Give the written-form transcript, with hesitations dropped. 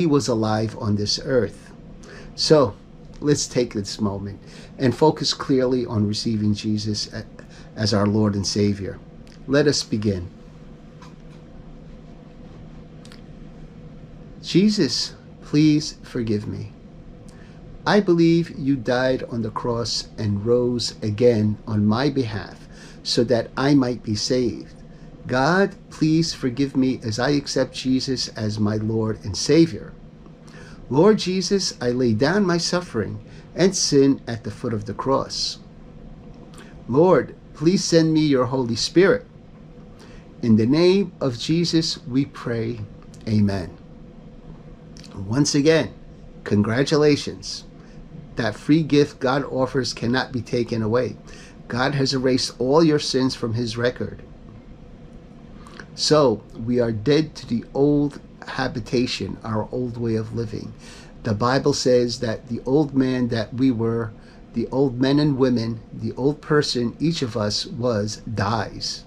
he was alive on this earth. So let's take this moment and focus clearly on receiving Jesus as our Lord and Savior. Let us begin. Jesus, please forgive me. I believe you died on the cross and rose again on my behalf so that I might be saved. God, please forgive me as I accept Jesus as my Lord and Savior. Lord Jesus, I lay down my suffering and sin at the foot of the cross. Lord, please send me your Holy Spirit. In the name of Jesus, we pray. Amen. Once again, congratulations. That free gift God offers cannot be taken away. God has erased all your sins from his record. So we are dead to the old habitation, our old way of living. The Bible says that the old man that we were, the old men and women, the old person each of us was, dies.